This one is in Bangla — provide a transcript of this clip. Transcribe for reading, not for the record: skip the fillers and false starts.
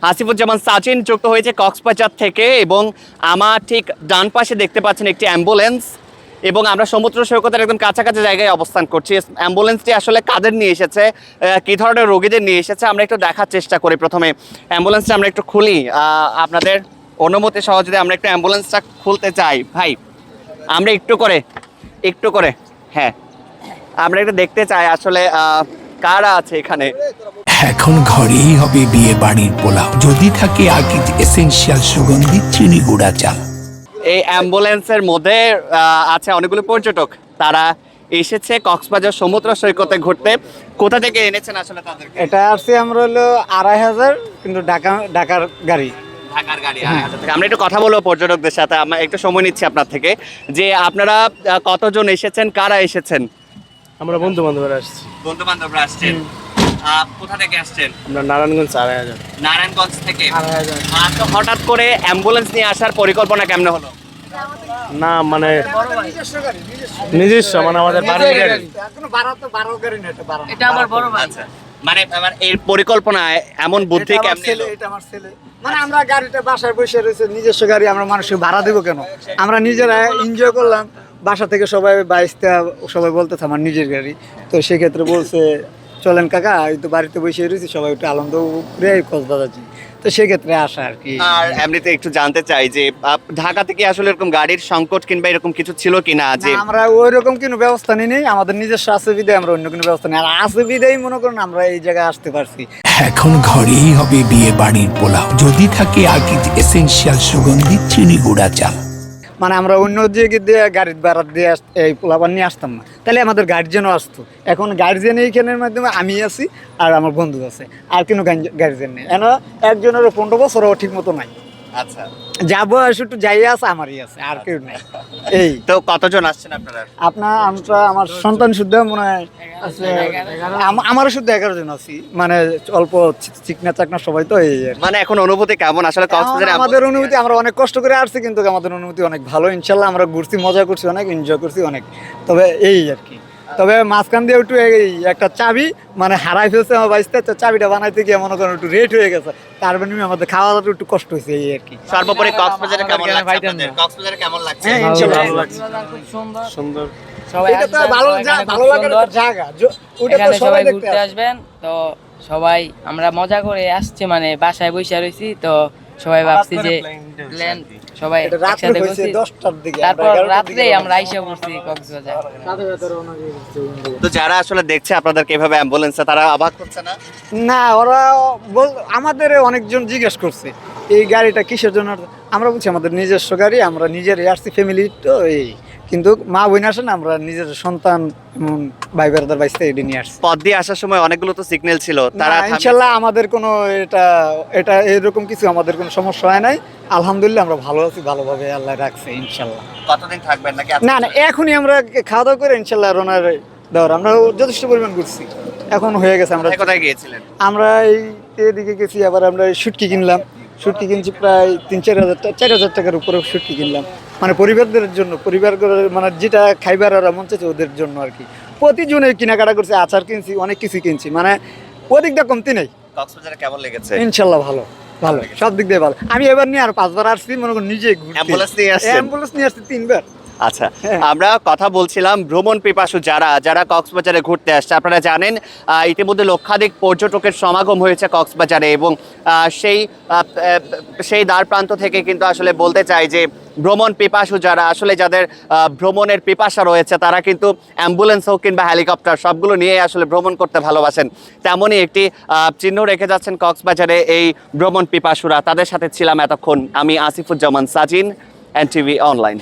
আসিফুজ্জামান সাচিন যুক্ত হয়েছে কক্সবাজার থেকে এবং আমার ঠিক ডান পাশে দেখতে পাচ্ছেন একটি অ্যাম্বুলেন্স এবং আমরা সমুদ্র সৈকতের একদম কাছাকাছি জায়গায় অবস্থান করছি। অ্যাম্বুলেন্সটি আসলে কাদের নিয়ে এসেছে, কী ধরনের রোগীদের নিয়ে এসেছে আমরা একটু দেখার চেষ্টা করি। প্রথমে অ্যাম্বুলেন্সটা আমরা একটু খুলি, আপনাদের অনুমতি সহ যদি আমরা একটু অ্যাম্বুলেন্সটা খুলতে চাই। ভাই আমরা একটু করে হ্যাঁ আমরা একটু দেখতে চাই আসলে কারা আছে এখানে। এখন ঘরেই হবে বিয়ে বাড়ির পোলাও, যদি থাকে আকিজ এসেনশিয়াল সুগন্ধি চিনি গুঁড়া চাল। এই অ্যাম্বুলেন্সের মধ্যে আছে অনেকগুলো পর্যটক, তারা এসেছে কক্সবাজার সমুদ্র সৈকতে ঘুরতে। কোথা থেকে এনেছেন আসলে তাদের? এটা আসছে আমরা হলো 2500, কিন্তু ঢাকার গাড়ি। ঢাকার গাড়ি। আমরা একটু কথা বলবো পর্যটকদের সাথে, আমরা একটু সময় নিচ্ছি আপনার থেকে, যে আপনারা কতজন এসেছেন, কারা এসেছেন? আমরা বন্ধু বান্ধবরা আসছি। বন্ধু বান্ধবরা আসছেন। কোথা থেকে আসছেন? আমরা নারায়ণগঞ্জ 2500। নারায়ণগঞ্জ থেকে। তো হঠাৎ করে অ্যাম্বুলেন্স নিয়ে আসার পরিকল্পনা কেমনে হলো? না মানে নিজস্ব, মানে আমাদের বাড়ির গাড়ি। এটা আমার বড় ভাই। আচ্ছা, মানে এর পরিকল্পনা এমন বুদ্ধি কেমনে এলো? এটা আমার ছেলে। মানে আমরা গাড়িটা বাসায় বসে রয়েছে, নিজস্ব গাড়ি, আমরা মানুষকে ভাড়া দেবো কেন? আমরা নিজেরা এনজয় করলাম। বাসা থেকে সবাই বাইসতে সবাই বলতেছে আমার নিজের গাড়ি, তো সেক্ষেত্রে বলছে চলেন কাকা, এই তো বাড়িতে বসে রয়েছি, সবাই একটু আনন্দ করে কক্সবাজার যাই, তো সেক্ষেত্রে আসা আর কি। আর এমনিতে একটু জানতে চাই যে ঢাকা থেকে আসলে এরকম গাড়ির সংকট কিংবা এরকম কিছু ছিল কিনা? যে আমরা ওই রকম কোনো ব্যবস্থা নেই, আমাদের নিজস্ব আছে বিদায় আমরা অন্য কোনো ব্যবস্থা নেই, আর আছে বিদায় মনে করেন আমরা এই জায়গায় আসতে পারছি। এখন ঘরেই হবে বিয়ে বাড়ির পোলাও, যদি থাকে আকিজ এসেনশিয়াল সুগন্ধি চিনি গুঁড়া চাল। মানে আমরা অন্য দিকে দিয়ে গাড়ির ভাড়া দিয়ে এই পোলাপান নিয়ে আসতাম না, তাহলে আমাদের গার্জিয়ানও আসতো। এখন গার্জিয়ান এইখানের মাধ্যমে আমি আছি আর আমার বন্ধু আছে, আর কোনো গার্জিয়ান নেই। এন একজনের 15 বছরও ঠিক মতো নাই। আচ্ছা, যাবো একটু যাই আছে, আমারই আছে, আর কেউ নেই। এই তো কতজন আসছেন আপনারা? আমরা আমার সন্তান শুদ্ধ মনে হয় আছে, আমারও শুদ্ধ 11 জন আছি, মানে অল্প চিকনা চাকনা সবাই, তো এই আর কি। মানে এখন অনুভূতি কেমন আসলে কক্সবাজারে? আমাদের অনুভূতি, আমরা অনেক কষ্ট করে আসছি, কিন্তু আমাদের অনুভূতি অনেক ভালো ইনশাল্লাহ। আমরা ঘুরছি, মজা করছি, অনেক এনজয় করছি অনেক। তবে এই আর কি, তবে মাঝখান দিয়ে একটু এই একটা চাবি মানে হারাই ফেলছে আমার বাইসতে, তো চাবিটা বানাইতে গিয়ে মনে করেন একটু রেট হয়ে গেছে, তার বিনিময়ে আমাদের খাওয়া দাওয়া একটু কষ্ট হয়েছে, এই আর কি। সর্বোপরি কক্সবাজারে কেমন লাগছে আপনাদের? কক্সবাজারে কেমন লাগছে? হ্যাঁ, ইনশাল্লাহ ভালো লাগছে। খুব সুন্দর। সুন্দর। সবাই এটা তো আসবেন, ভালো এখানে ভালো খুব লাগার সুন্দর। একটা জায়গা, ওটা তো এখানে সবাই সবাই দেখতে ঘুরতে আসবে। আসবেন। তো সবাই আমরা মজা করে আসছি, মানে বাসায় বসে রয়েছি, তো সবাই ভাবছি যে প্ল্যান সবাই এটা রাত্রে একসাথে হয়েছে করছি। 10টার দিকে, তারপর আমরা 11টার রাত্রে দিকে আমরা আইসা পড়ছি কক্সবাজার। তো যারা আসলে দেখছে আপনাদেরকে এভাবে অ্যাম্বুলেন্সে, তারা অবাক হচ্ছে না? না, ওরা আমাদের অনেকজন জিজ্ঞেস করছে এই গাড়িটা কিসের জন্য। আমরা বলছি আমাদের নিজস্ব গাড়ি, আমরা নিজেরই আসছি, ফ্যামিলি, তো এই। কিন্তু মা বোন আসেন, আমরা নিজের সন্তান ভাই বেড়াদার বাইসতে এটি নিয়ে আসছি। পথ দিয়ে আসার সময় অনেকগুলো তো সিগন্যাল ছিল, তারা না, ইনশাল্লাহ আমাদের কোনো এটা এরকম কিছু আমাদের কোনো সমস্যা হয় নাই, আলহামদুলিল্লাহ আমরা ভালো আছি, ভালোভাবে আল্লাহ রাখছে ইনশাল্লাহ। কতদিন থাকবেন নাকি? না না, এখনই আমরা খাওয়া দাওয়া করে ইনশাল্লাহ রোনার দেওয়ার আমরা যথেষ্ট পরিমাণ ঘুরছি, এখন হয়ে গেছে। আমরা কোথায় গিয়েছিলেন? আমরা এদিকে গেছি, আবার আমরা শুটকি কিনলাম, শুটকি কিনছি প্রায় 3-4 হাজার টাকার উপরে শুটকি কিনলাম, মানে পরিবারদের জন্য, পরিবার মানে যেটা খাইবার ওরা মন চাইছে ওদের জন্য আর কি। প্রতিজনে কেনাকাটা করছি, আচার কিনছি, অনেক কিছু কিনছি, মানে ওদিকটা কমতি নেই। কক্সবাজারে কেমন লেগেছে? ইনশাল্লাহ ভালো, ভালো, সব দিক দিয়ে ভালো। আমি এবার নিয়ে আর 5বার আসছি, মনে করেন নিজে অ্যাম্বুলেন্স নিয়ে আসছেন? অ্যাম্বুলেন্স নিয়ে আসছি 3বার। আচ্ছা, হ্যাঁ। আমরা কথা বলছিলাম ভ্রমণ পিপাসু যারা কক্সবাজারে ঘুরতে আসছে। আপনারা জানেন ইতিমধ্যে লক্ষাধিক পর্যটকের সমাগম হয়েছে কক্সবাজারে, এবং সেই দ্বার প্রান্ত থেকে কিন্তু আসলে বলতে চাই যে ভ্রমণ পিপাসু যারা আসলে, যাদের ভ্রমণের পিপাসা রয়েছে, তারা কিন্তু অ্যাম্বুলেন্স হোক কিংবা হেলিকপ্টার, সবগুলো নিয়ে আসলে ভ্রমণ করতে ভালোবাসেন। তেমনই একটি চিহ্ন রেখে যাচ্ছেন কক্সবাজারে এই ভ্রমণ পিপাসুরা। তাদের সাথে ছিলাম এতক্ষণ আমি আসিফুজ্জামান সাজিন, NTV অনলাইন।